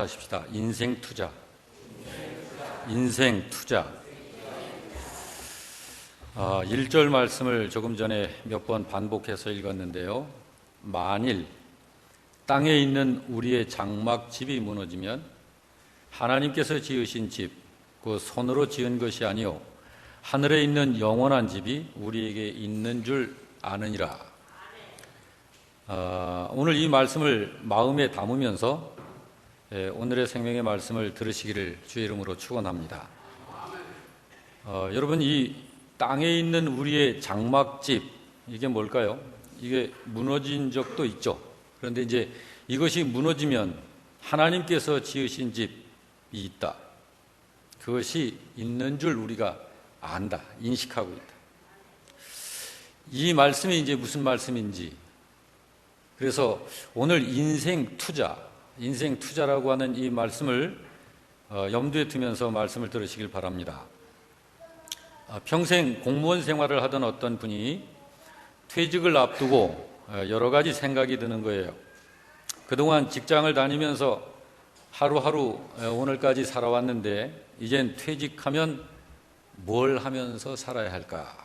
하십시다. 인생 투자. 인생 투자. 1절 말씀을 조금 전에 몇 번 반복해서 읽었는데요. 만일 땅에 있는 우리의 장막집이 무너지면 하나님께서 지으신 집, 그 손으로 지은 것이 아니요 하늘에 있는 영원한 집이 우리에게 있는 줄 아느니라. 오늘 이 말씀을 마음에 담으면서 오늘의 생명의 말씀을 들으시기를 주의 이름으로 축원합니다. 여러분, 이 땅에 있는 우리의 장막집, 이게 뭘까요? 이게 무너진 적도 있죠. 그런데 이제 이것이 무너지면 하나님께서 지으신 집이 있다. 그것이 있는 줄 우리가 안다, 인식하고 있다. 이 말씀이 이제 무슨 말씀인지, 그래서 오늘 인생 투자라고 하는 이 말씀을 염두에 두면서 말씀을 들으시길 바랍니다. 평생 공무원 생활을 하던 어떤 분이 퇴직을 앞두고 여러 가지 생각이 드는 거예요. 그동안 직장을 다니면서 하루하루 오늘까지 살아왔는데 이젠 퇴직하면 뭘 하면서 살아야 할까?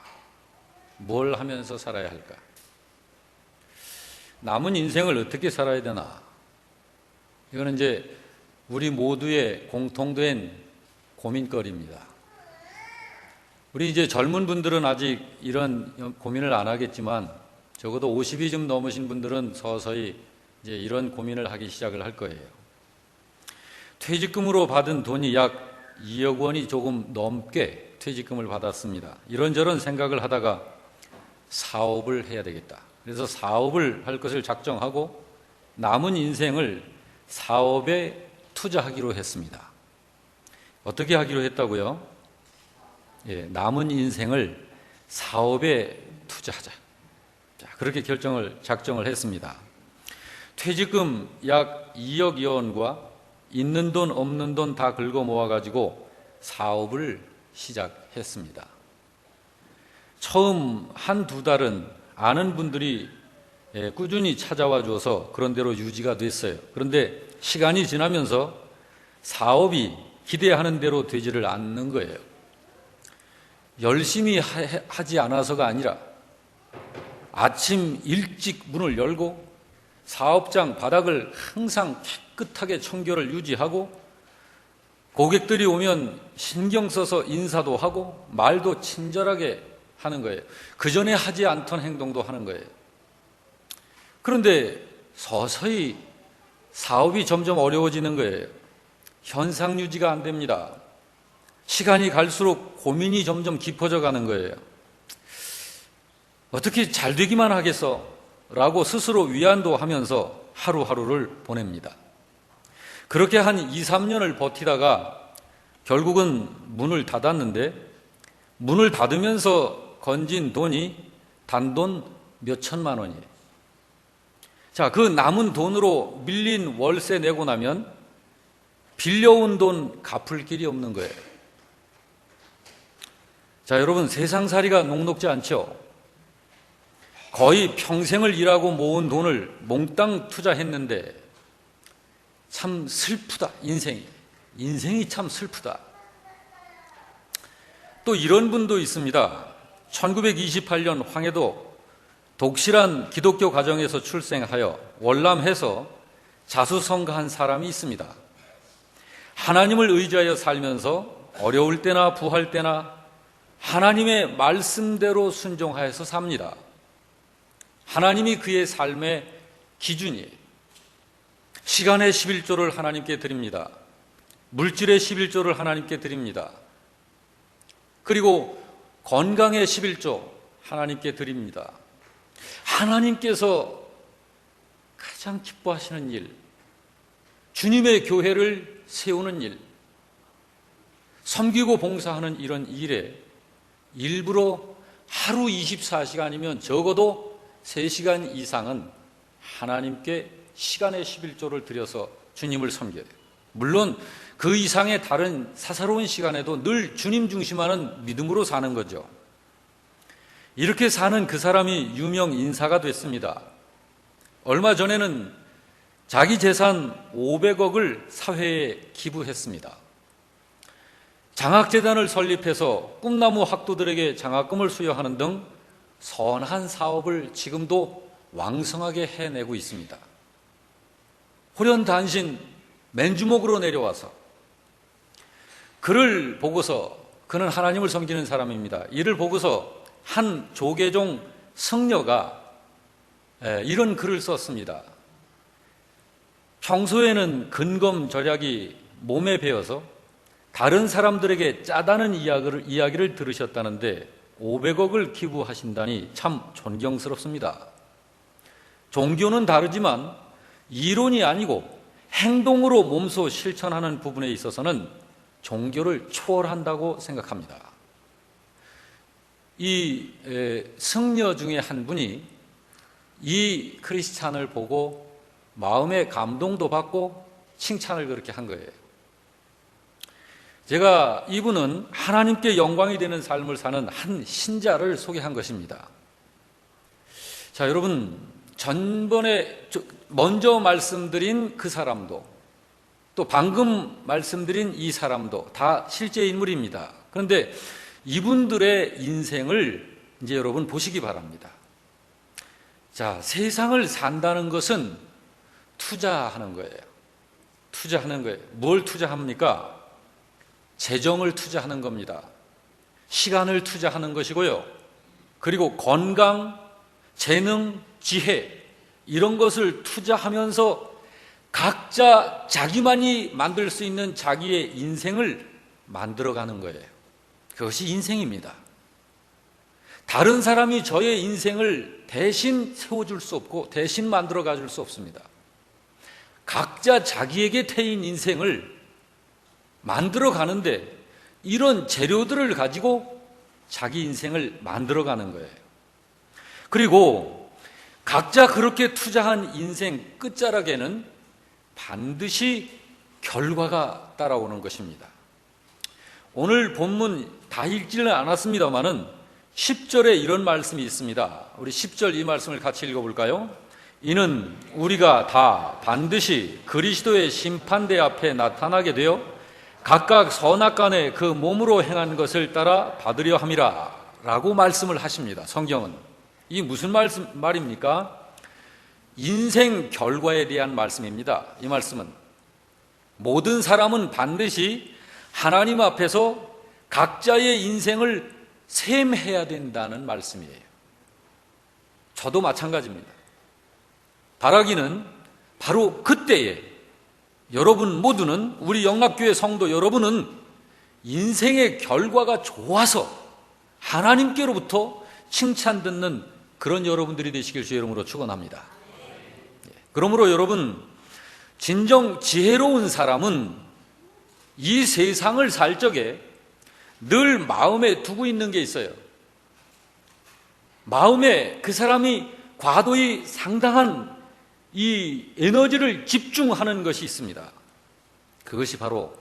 뭘 하면서 살아야 할까? 남은 인생을 어떻게 살아야 되나? 이거는 이제 우리 모두의 공통된 고민거리입니다. 우리 이제 젊은 분들은 아직 이런 고민을 안 하겠지만 적어도 50이 좀 넘으신 분들은 서서히 이제 이런 고민을 하기 시작을 할 거예요. 퇴직금으로 받은 돈이 약 2억 원이 조금 넘게 퇴직금을 받았습니다. 이런저런 생각을 하다가 사업을 해야 되겠다. 그래서 사업을 할 것을 작정하고 남은 인생을 사업에 투자하기로 했습니다. 어떻게 하기로 했다고요? 남은 인생을 사업에 투자하자. 그렇게 작정을 했습니다. 퇴직금 약 2억 원과 있는 돈 없는 돈 다 긁어 모아가지고 사업을 시작했습니다. 처음 한두 달은 아는 분들이 꾸준히 찾아와 줘서 그런 대로 유지가 됐어요. 그런데 시간이 지나면서 사업이 기대하는 대로 되지를 않는 거예요. 열심히 하지 않아서가 아니라 아침 일찍 문을 열고 사업장 바닥을 항상 깨끗하게 청결을 유지하고 고객들이 오면 신경 써서 인사도 하고 말도 친절하게 하는 거예요. 그 전에 하지 않던 행동도 하는 거예요. 그런데 서서히 사업이 점점 어려워지는 거예요. 현상 유지가 안 됩니다. 시간이 갈수록 고민이 점점 깊어져 가는 거예요. 어떻게 잘 되기만 하겠어? 라고 스스로 위안도 하면서 하루하루를 보냅니다. 그렇게 한 2, 3년을 버티다가 결국은 문을 닫았는데 문을 닫으면서 건진 돈이 단돈 몇 천만 원이에요. 자, 그 남은 돈으로 밀린 월세 내고 나면 빌려온 돈 갚을 길이 없는 거예요. 자, 여러분, 세상살이가 녹록지 않죠? 거의 평생을 일하고 모은 돈을 몽땅 투자했는데 참 슬프다, 인생이 참 슬프다. 또 이런 분도 있습니다. 1928년 황해도 독실한 기독교 가정에서 출생하여 월남해서 자수성가한 사람이 있습니다. 하나님을 의지하여 살면서 어려울 때나 부할 때나 하나님의 말씀대로 순종하여서 삽니다. 하나님이 그의 삶의 기준이에요. 시간의 11조를 하나님께 드립니다. 물질의 11조를 하나님께 드립니다. 그리고 건강의 11조 하나님께 드립니다. 하나님께서 가장 기뻐하시는 일, 주님의 교회를 세우는 일, 섬기고 봉사하는 이런 일에 일부러 하루 24시간이면 적어도 3시간 이상은 하나님께 시간의 11조를 들여서 주님을 섬겨야 돼요. 물론 그 이상의 다른 사사로운 시간에도 늘 주님 중심하는 믿음으로 사는 거죠. 이렇게 사는 그 사람이 유명 인사가 됐습니다. 얼마 전에는 자기 재산 500억을 사회에 기부했습니다. 장학재단을 설립해서 꿈나무 학도들에게 장학금을 수여하는 등 선한 사업을 지금도 왕성하게 해내고 있습니다. 호련단신 맨주먹으로 내려와서 그를 보고서, 그는 하나님을 섬기는 사람입니다. 이를 보고서 한 조계종 성녀가 이런 글을 썼습니다. 평소에는 근검절약이 몸에 배어서 다른 사람들에게 짜다는 이야기를 들으셨다는데 500억을 기부하신다니 참 존경스럽습니다. 종교는 다르지만 이론이 아니고 행동으로 몸소 실천하는 부분에 있어서는 종교를 초월한다고 생각합니다. 이 성녀 중에 한 분이 이 크리스찬을 보고 마음의 감동도 받고 칭찬을 그렇게 한 거예요. 제가 이분은 하나님께 영광이 되는 삶을 사는 한 신자를 소개한 것입니다. 자, 여러분, 전번에 먼저 말씀드린 그 사람도 또 방금 말씀드린 이 사람도 다 실제 인물입니다. 그런데 이분들의 인생을 이제 여러분 보시기 바랍니다. 자, 세상을 산다는 것은 투자하는 거예요. 투자하는 거예요. 뭘 투자합니까? 재정을 투자하는 겁니다. 시간을 투자하는 것이고요. 그리고 건강, 재능, 지혜 이런 것을 투자하면서 각자 자기만이 만들 수 있는 자기의 인생을 만들어가는 거예요. 그것이 인생입니다. 다른 사람이 저의 인생을 대신 세워줄 수 없고 대신 만들어가 줄 수 없습니다. 각자 자기에게 태인 인생을 만들어 가는데 이런 재료들을 가지고 자기 인생을 만들어 가는 거예요. 그리고 각자 그렇게 투자한 인생 끝자락에는 반드시 결과가 따라오는 것입니다. 오늘 본문 다 읽지는 않았습니다만은 10절에 이런 말씀이 있습니다. 우리 10절 이 말씀을 같이 읽어볼까요? 이는 우리가 다 반드시 그리스도의 심판대 앞에 나타나게 되어 각각 선악간에 그 몸으로 행한 것을 따라 받으려 함이라 라고 말씀을 하십니다. 성경은. 이 무슨 말입니까? 인생 결과에 대한 말씀입니다. 이 말씀은 모든 사람은 반드시 하나님 앞에서 각자의 인생을 셈해야 된다는 말씀이에요. 저도 마찬가지입니다. 바라기는 바로 그때에 여러분 모두는, 우리 영락교회 성도 여러분은 인생의 결과가 좋아서 하나님께로부터 칭찬 듣는 그런 여러분들이 되시길 주의 이름으로 축원합니다. 그러므로 여러분, 진정 지혜로운 사람은 이 세상을 살 적에 늘 마음에 두고 있는 게 있어요. 마음에 그 사람이 과도히 상당한 이 에너지를 집중하는 것이 있습니다. 그것이 바로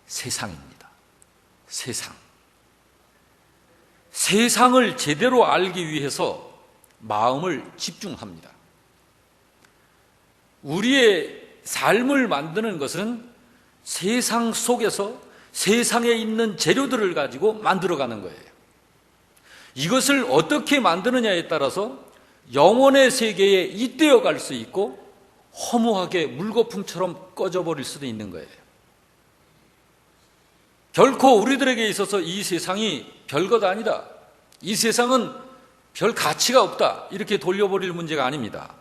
세상입니다. 세상. 세상을 제대로 알기 위해서 마음을 집중합니다. 우리의 삶을 만드는 것은 세상 속에서 세상에 있는 재료들을 가지고 만들어가는 거예요. 이것을 어떻게 만드느냐에 따라서 영혼의 세계에 잇대어 갈 수 있고 허무하게 물거품처럼 꺼져버릴 수도 있는 거예요. 결코 우리들에게 있어서 이 세상이 별것 아니다, 이 세상은 별 가치가 없다, 이렇게 돌려버릴 문제가 아닙니다.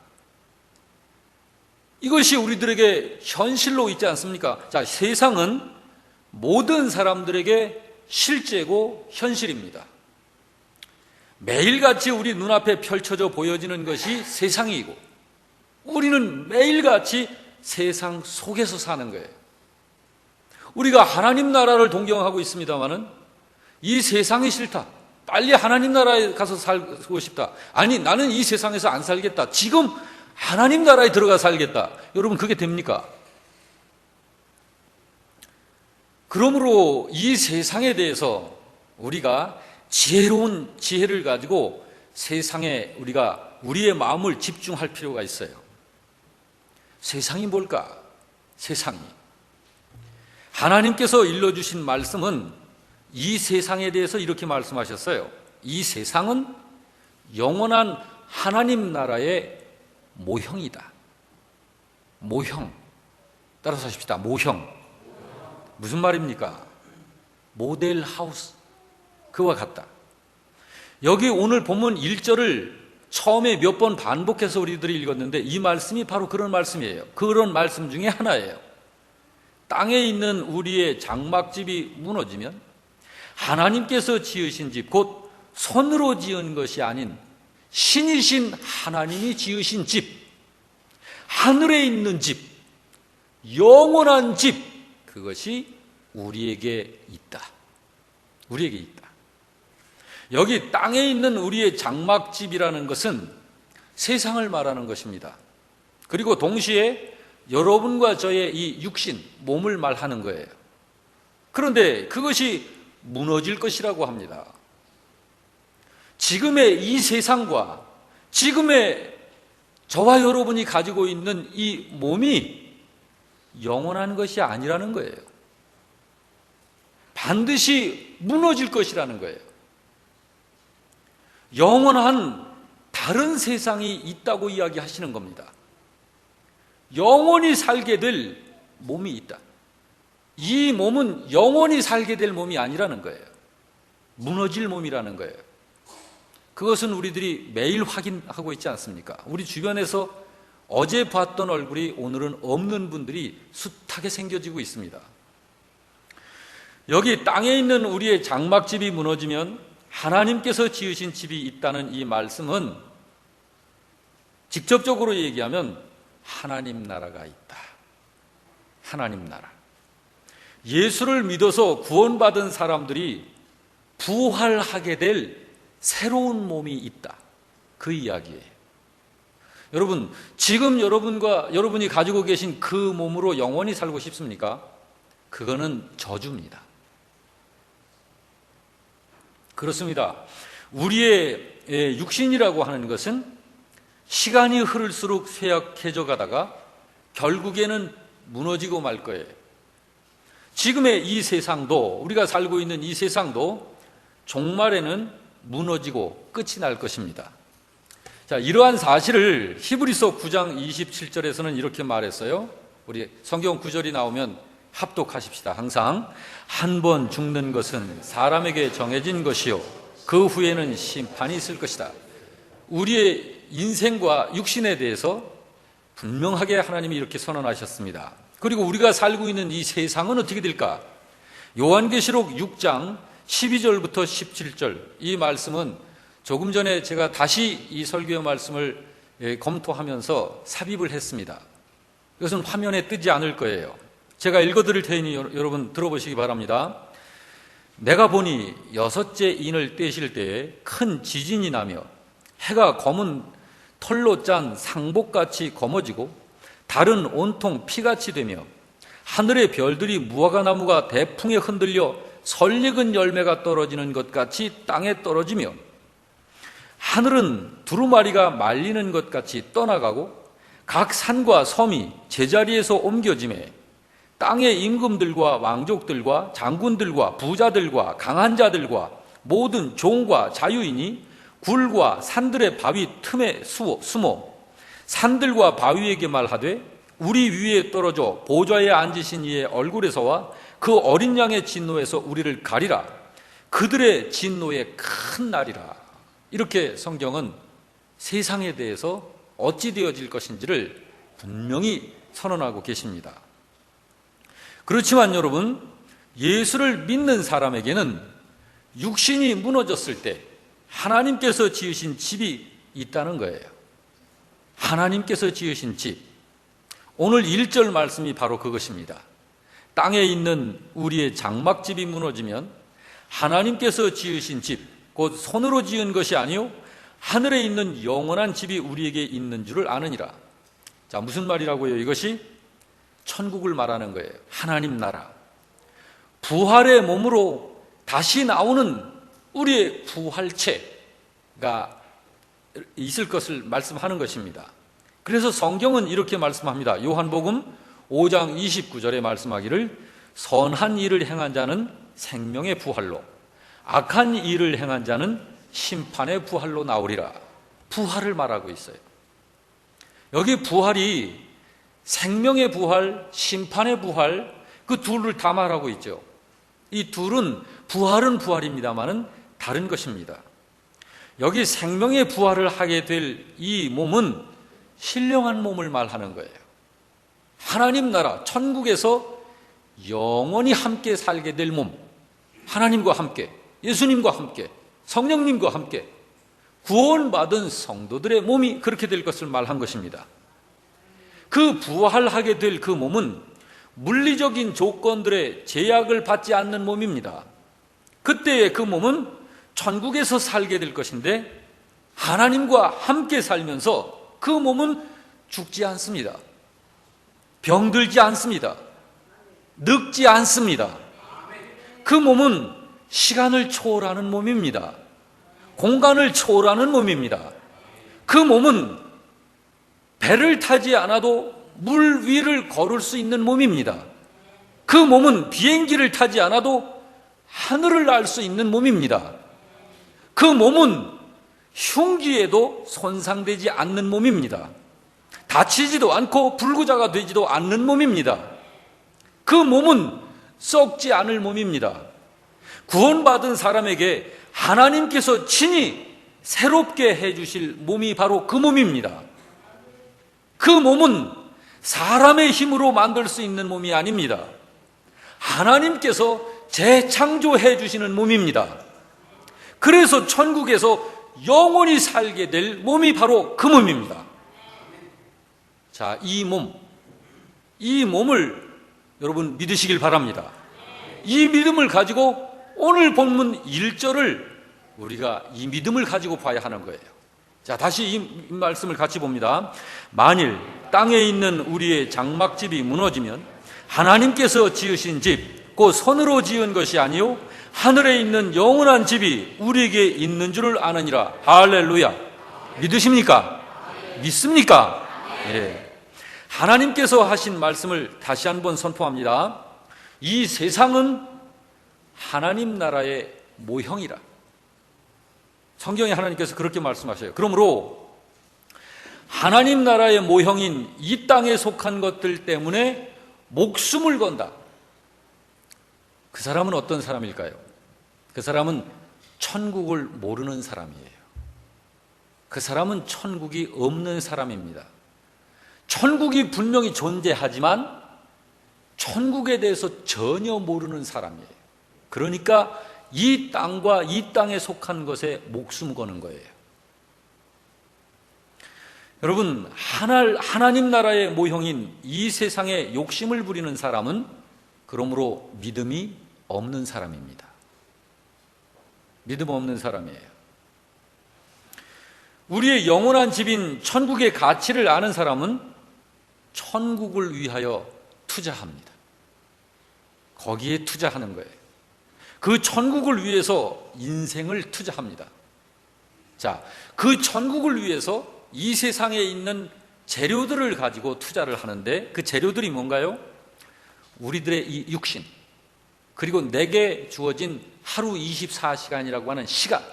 이것이 우리들에게 현실로 있지 않습니까? 자, 세상은 모든 사람들에게 실제고 현실입니다. 매일같이 우리 눈앞에 펼쳐져 보여지는 것이 세상이고 우리는 매일같이 세상 속에서 사는 거예요. 우리가 하나님 나라를 동경하고 있습니다마는 이 세상이 싫다, 빨리 하나님 나라에 가서 살고 싶다, 아니 나는 이 세상에서 안 살겠다, 지금 하나님 나라에 들어가 살겠다. 여러분, 그게 됩니까? 그러므로 이 세상에 대해서 우리가 지혜로운 지혜를 가지고 세상에 우리가 우리의 마음을 집중할 필요가 있어요. 세상이 뭘까? 세상이. 하나님께서 일러주신 말씀은 이 세상에 대해서 이렇게 말씀하셨어요. 이 세상은 영원한 하나님 나라의 모형이다. 모형. 따라서 하십시다. 모형. 무슨 말입니까? 모델 하우스. 그와 같다. 여기 오늘 본문 1절을 처음에 몇 번 반복해서 우리들이 읽었는데 이 말씀이 바로 그런 말씀이에요. 그런 말씀 중에 하나예요. 땅에 있는 우리의 장막집이 무너지면 하나님께서 지으신 집, 곧 손으로 지은 것이 아닌 신이신 하나님이 지으신 집, 하늘에 있는 집, 영원한 집, 그것이 우리에게 있다. 우리에게 있다. 여기 땅에 있는 우리의 장막집이라는 것은 세상을 말하는 것입니다. 그리고 동시에 여러분과 저의 이 육신, 몸을 말하는 거예요. 그런데 그것이 무너질 것이라고 합니다. 지금의 이 세상과 지금의 저와 여러분이 가지고 있는 이 몸이 영원한 것이 아니라는 거예요. 반드시 무너질 것이라는 거예요. 영원한 다른 세상이 있다고 이야기하시는 겁니다. 영원히 살게 될 몸이 있다. 이 몸은 영원히 살게 될 몸이 아니라는 거예요. 무너질 몸이라는 거예요. 그것은 우리들이 매일 확인하고 있지 않습니까? 우리 주변에서 어제 봤던 얼굴이 오늘은 없는 분들이 숱하게 생겨지고 있습니다. 여기 땅에 있는 우리의 장막집이 무너지면 하나님께서 지으신 집이 있다는 이 말씀은 직접적으로 얘기하면 하나님 나라가 있다. 하나님 나라. 예수를 믿어서 구원받은 사람들이 부활하게 될 새로운 몸이 있다. 그 이야기예요. 여러분, 지금 여러분이 가지고 계신 그 몸으로 영원히 살고 싶습니까? 그거는 저주입니다. 그렇습니다. 우리의 육신이라고 하는 것은 시간이 흐를수록 쇠약해져 가다가 결국에는 무너지고 말 거예요. 지금의 이 세상도, 우리가 살고 있는 이 세상도 종말에는 무너지고 끝이 날 것입니다. 자, 이러한 사실을 히브리서 9장 27절에서는 이렇게 말했어요. 우리 성경 구절이 나오면 합독하십시다. 항상 한 번 죽는 것은 사람에게 정해진 것이요 그 후에는 심판이 있을 것이다. 우리의 인생과 육신에 대해서 분명하게 하나님이 이렇게 선언하셨습니다. 그리고 우리가 살고 있는 이 세상은 어떻게 될까? 요한계시록 6장 12절부터 17절, 이 말씀은 조금 전에 제가 다시 이 설교의 말씀을 검토하면서 삽입을 했습니다. 이것은 화면에 뜨지 않을 거예요. 제가 읽어드릴 테니 여러분 들어보시기 바랍니다. 내가 보니 여섯째 인을 떼실 때에 큰 지진이 나며 해가 검은 털로 짠 상복같이 검어지고 달은 온통 피같이 되며 하늘의 별들이 무화과나무가 대풍에 흔들려 설익은 열매가 떨어지는 것 같이 땅에 떨어지며 하늘은 두루마리가 말리는 것 같이 떠나가고 각 산과 섬이 제자리에서 옮겨지매 땅의 임금들과 왕족들과 장군들과 부자들과 강한 자들과 모든 종과 자유인이 굴과 산들의 바위 틈에 숨어 산들과 바위에게 말하되 우리 위에 떨어져 보좌에 앉으신 이의 얼굴에서와 그 어린 양의 진노에서 우리를 가리라. 그들의 진노의 큰 날이라. 이렇게 성경은 세상에 대해서 어찌 되어질 것인지를 분명히 선언하고 계십니다. 그렇지만 여러분, 예수를 믿는 사람에게는 육신이 무너졌을 때 하나님께서 지으신 집이 있다는 거예요. 하나님께서 지으신 집. 오늘 1절 말씀이 바로 그것입니다. 땅에 있는 우리의 장막집이 무너지면 하나님께서 지으신 집, 곧 손으로 지은 것이 아니요 하늘에 있는 영원한 집이 우리에게 있는 줄을 아느니라. 자, 무슨 말이라고요? 이것이 천국을 말하는 거예요. 하나님 나라. 부활의 몸으로 다시 나오는 우리의 부활체가 있을 것을 말씀하는 것입니다. 그래서 성경은 이렇게 말씀합니다. 요한복음 5장 29절에 말씀하기를 선한 일을 행한 자는 생명의 부활로, 악한 일을 행한 자는 심판의 부활로 나오리라. 부활을 말하고 있어요. 여기 부활이 생명의 부활, 심판의 부활, 그 둘을 다 말하고 있죠. 이 둘은 부활은 부활입니다만은 다른 것입니다. 여기 생명의 부활을 하게 될 이 몸은 신령한 몸을 말하는 거예요. 하나님 나라, 천국에서 영원히 함께 살게 될 몸, 하나님과 함께, 예수님과 함께, 성령님과 함께 구원받은 성도들의 몸이 그렇게 될 것을 말한 것입니다. 그 부활하게 될 그 몸은 물리적인 조건들의 제약을 받지 않는 몸입니다. 그때의 그 몸은 천국에서 살게 될 것인데 하나님과 함께 살면서 그 몸은 죽지 않습니다. 병들지 않습니다. 늙지 않습니다. 그 몸은 시간을 초월하는 몸입니다. 공간을 초월하는 몸입니다. 그 몸은 배를 타지 않아도 물 위를 걸을 수 있는 몸입니다. 그 몸은 비행기를 타지 않아도 하늘을 날 수 있는 몸입니다. 그 몸은 흉기에도 손상되지 않는 몸입니다. 다치지도 않고 불구자가 되지도 않는 몸입니다. 그 몸은 썩지 않을 몸입니다. 구원받은 사람에게 하나님께서 친히 새롭게 해주실 몸이 바로 그 몸입니다. 그 몸은 사람의 힘으로 만들 수 있는 몸이 아닙니다. 하나님께서 재창조해 주시는 몸입니다. 그래서 천국에서 영원히 살게 될 몸이 바로 그 몸입니다. 자, 이 몸을 여러분 믿으시길 바랍니다. 이 믿음을 가지고 오늘 본문 1절을 우리가 이 믿음을 가지고 봐야 하는 거예요. 자, 다시 이 말씀을 같이 봅니다. 만일 땅에 있는 우리의 장막집이 무너지면 하나님께서 지으신 집, 곧 손으로 지은 것이 아니요 하늘에 있는 영원한 집이 우리에게 있는 줄을 아느니라. 할렐루야. 믿으십니까? 믿습니까? 예. 하나님께서 하신 말씀을 다시 한번 선포합니다. 이 세상은 하나님 나라의 모형이라. 성경에 하나님께서 그렇게 말씀하셔요. 그러므로 하나님 나라의 모형인 이 땅에 속한 것들 때문에 목숨을 건다. 그 사람은 어떤 사람일까요? 그 사람은 천국을 모르는 사람이에요. 그 사람은 천국이 없는 사람입니다. 천국이 분명히 존재하지만 천국에 대해서 전혀 모르는 사람이에요. 그러니까 이 땅과 이 땅에 속한 것에 목숨 거는 거예요. 여러분, 하나님 나라의 모형인 이 세상에 욕심을 부리는 사람은 그러므로 믿음이 없는 사람입니다. 믿음 없는 사람이에요. 우리의 영원한 집인 천국의 가치를 아는 사람은 천국을 위하여 투자합니다. 거기에 투자하는 거예요. 그 천국을 위해서 인생을 투자합니다. 자, 그 천국을 위해서 이 세상에 있는 재료들을 가지고 투자를 하는데 그 재료들이 뭔가요? 우리들의 이 육신, 그리고 내게 주어진 하루 24시간이라고 하는 시간,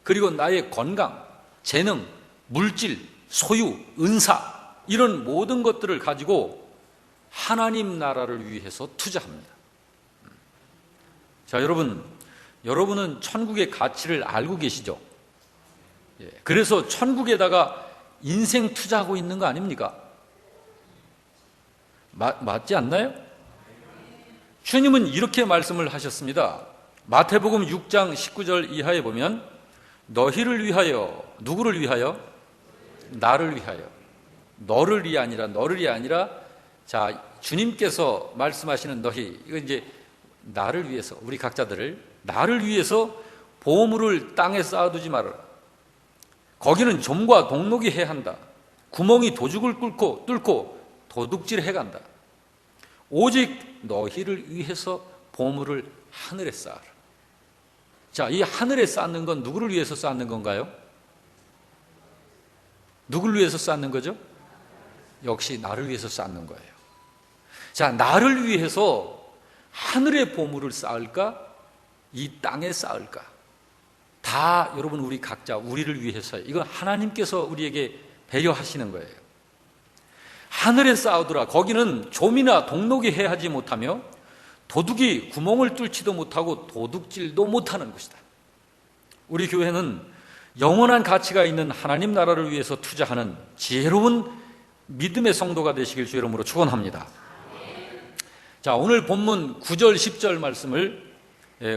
그리고 나의 건강, 재능, 물질, 소유, 은사, 이런 모든 것들을 가지고 하나님 나라를 위해서 투자합니다. 자, 여러분은 천국의 가치를 알고 계시죠? 그래서 천국에다가 인생 투자하고 있는 거 아닙니까? 맞지 않나요? 주님은 이렇게 말씀을 하셨습니다. 마태복음 6장 19절 이하에 보면 너희를 위하여, 누구를 위하여? 나를 위하여. 너를이 아니라 자, 주님께서 말씀하시는 너희, 이거 이제 나를 위해서, 우리 각자들을 나를 위해서 보물을 땅에 쌓아두지 말아라. 거기는 좀과 동록이 해한다. 구멍이 도둑을 뚫고 도둑질 해간다. 오직 너희를 위해서 보물을 하늘에 쌓아라. 자, 이 하늘에 쌓는 건 누구를 위해서 쌓는 건가요? 누구를 위해서 쌓는 거죠? 역시 나를 위해서 쌓는 거예요. 자, 나를 위해서 하늘의 보물을 쌓을까? 이 땅에 쌓을까? 다 여러분 우리 각자 우리를 위해서요. 이건 하나님께서 우리에게 배려하시는 거예요. 하늘에 쌓으더라. 거기는 좀이나 동록이 해하지 못하며 도둑이 구멍을 뚫지도 못하고 도둑질도 못하는 것이다. 우리 교회는 영원한 가치가 있는 하나님 나라를 위해서 투자하는 지혜로운 믿음의 성도가 되시길 주 이름으로 축원합니다. 자, 오늘 본문 9절 10절 말씀을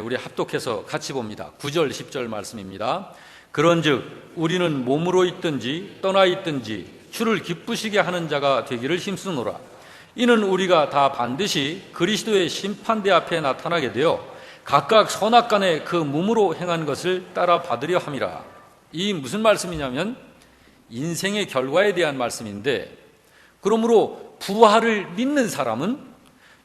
우리 합독해서 같이 봅니다. 9절 10절 말씀입니다. 그런즉 우리는 몸으로 있든지 떠나 있든지 주를 기쁘시게 하는 자가 되기를 힘쓰노라. 이는 우리가 다 반드시 그리스도의 심판대 앞에 나타나게 되어 각각 선악간에 그 몸으로 행한 것을 따라 받으려 함이라. 이 무슨 말씀이냐면 인생의 결과에 대한 말씀인데, 그러므로 부활을 믿는 사람은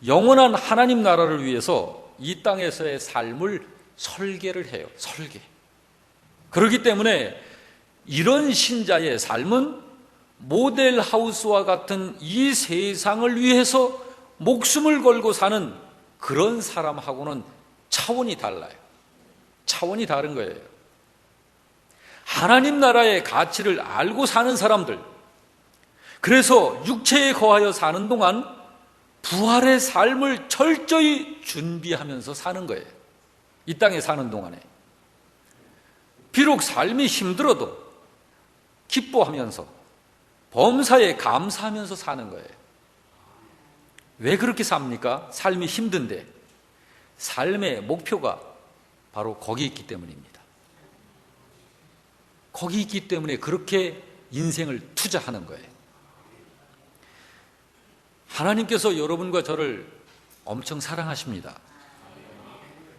영원한 하나님 나라를 위해서 이 땅에서의 삶을 설계를 해요. 설계. 그렇기 때문에 이런 신자의 삶은 모델하우스와 같은 이 세상을 위해서 목숨을 걸고 사는 그런 사람하고는 차원이 달라요. 차원이 다른 거예요. 하나님 나라의 가치를 알고 사는 사람들, 그래서 육체에 거하여 사는 동안 부활의 삶을 철저히 준비하면서 사는 거예요. 이 땅에 사는 동안에 비록 삶이 힘들어도 기뻐하면서 범사에 감사하면서 사는 거예요. 왜 그렇게 삽니까? 삶이 힘든데 삶의 목표가 바로 거기 있기 때문입니다. 거기 있기 때문에 그렇게 인생을 투자하는 거예요. 하나님께서 여러분과 저를 엄청 사랑하십니다.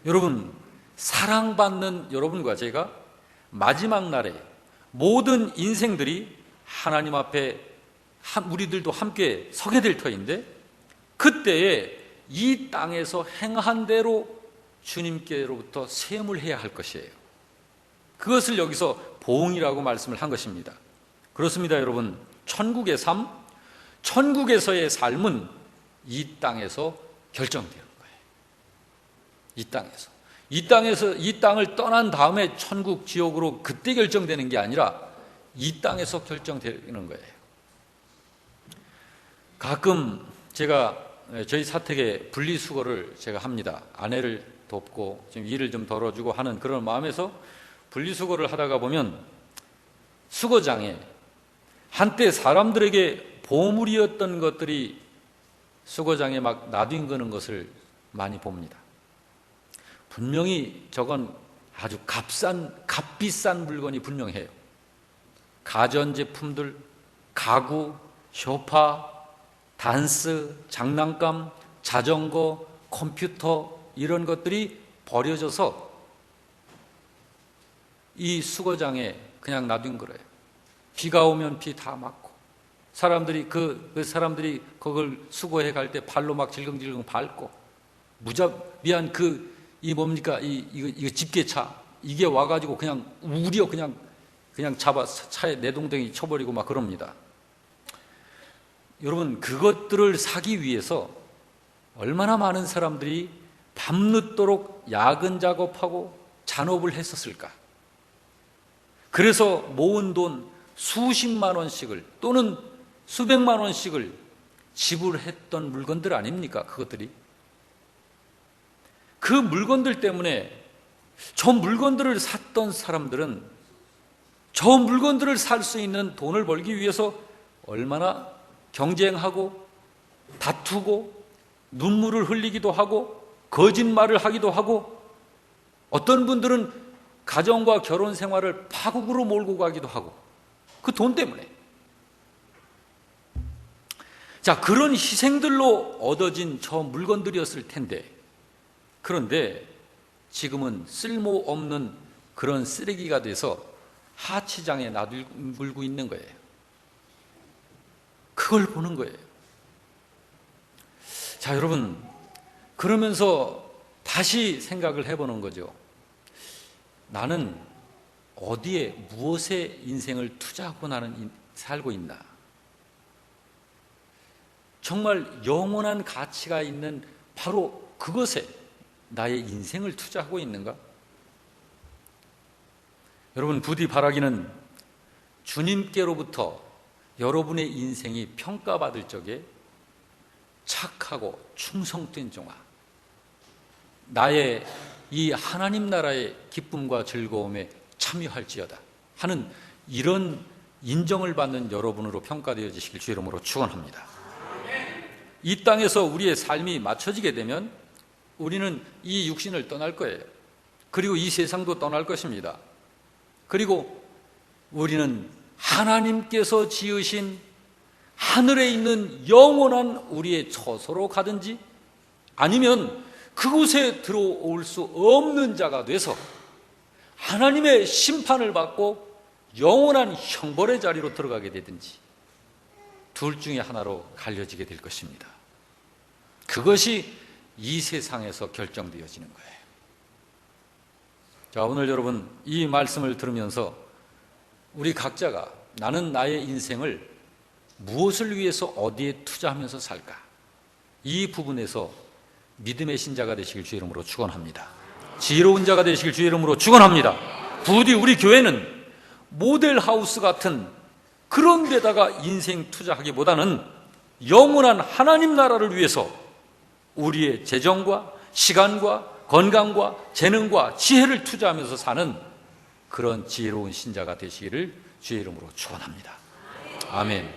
여러분, 사랑받는 여러분과 제가 마지막 날에 모든 인생들이 하나님 앞에 우리들도 함께 서게 될 터인데, 그때에 이 땅에서 행한 대로 주님께로부터 세움을 해야 할 것이에요. 그것을 여기서 보응이라고 말씀을 한 것입니다. 그렇습니다, 여러분. 천국의 삶, 천국에서의 삶은 이 땅에서 결정되는 거예요. 이 땅에서 이 땅을 떠난 다음에 천국, 지옥으로 그때 결정되는 게 아니라 이 땅에서 결정되는 거예요. 가끔 제가 저희 사택에 분리수거를 제가 합니다. 아내를 돕고 좀 일을 좀 덜어주고 하는 그런 마음에서 분리수거를 하다가 보면 수거장에 한때 사람들에게 보물이었던 것들이 수거장에 막 놔둔 것을 많이 봅니다. 분명히 저건 아주 값비싼 물건이 분명해요. 가전제품들, 가구, 소파, 단스, 장난감, 자전거, 컴퓨터, 이런 것들이 버려져서 이 수거장에 그냥 놔둔 거예요. 비가 오면 비 다 맞고, 사람들이 사람들이 그걸 수거해 갈 때 발로 막 질겅질겅 밟고, 무자비한 이거 집게차, 이게 와가지고 그냥 우려 그냥 잡아 차에 내동댕이 쳐버리고 막 그럽니다. 여러분, 그것들을 사기 위해서 얼마나 많은 사람들이 밤늦도록 야근 작업하고 잔업을 했었을까? 그래서 모은 돈 수십만 원씩을 또는 수백만 원씩을 지불했던 물건들 아닙니까? 그것들이. 그 물건들 때문에 저 물건들을 샀던 사람들은 저 물건들을 살 수 있는 돈을 벌기 위해서 얼마나 경쟁하고 다투고 눈물을 흘리기도 하고 거짓말을 하기도 하고, 어떤 분들은 가정과 결혼 생활을 파국으로 몰고 가기도 하고, 그 돈 때문에. 자, 그런 희생들로 얻어진 저 물건들이었을 텐데, 그런데 지금은 쓸모없는 그런 쓰레기가 돼서 하치장에 놔두고 있는 거예요. 그걸 보는 거예요. 자, 여러분, 그러면서 다시 생각을 해보는 거죠. 나는 어디에, 무엇에 인생을 투자하고 나는 살고 있나? 정말 영원한 가치가 있는 바로 그것에 나의 인생을 투자하고 있는가? 여러분, 부디 바라기는 주님께로부터 여러분의 인생이 평가받을 적에 착하고 충성된 종아, 나의 이 하나님 나라의 기쁨과 즐거움에 참여할지어다 하는 이런 인정을 받는 여러분으로 평가되어지시길 주 이름으로 축원합니다. 이 땅에서 우리의 삶이 맞춰지게 되면 우리는 이 육신을 떠날 거예요. 그리고 이 세상도 떠날 것입니다. 그리고 우리는 하나님께서 지으신 하늘에 있는 영원한 우리의 처소로 가든지 아니면 그곳에 들어올 수 없는 자가 돼서 하나님의 심판을 받고 영원한 형벌의 자리로 들어가게 되든지 둘 중에 하나로 갈려지게 될 것입니다. 그것이 이 세상에서 결정되어지는 거예요. 자, 오늘 여러분 이 말씀을 들으면서 우리 각자가 나는 나의 인생을 무엇을 위해서 어디에 투자하면서 살까? 이 부분에서 믿음의 신자가 되시길 주 이름으로 축원합니다. 지혜로운 자가 되시길 주 이름으로 축원합니다. 부디 우리 교회는 모델하우스 같은 그런 데다가 인생 투자하기보다는 영원한 하나님 나라를 위해서 우리의 재정과 시간과 건강과 재능과 지혜를 투자하면서 사는 그런 지혜로운 신자가 되시기를 주의 이름으로 축원합니다. 아멘.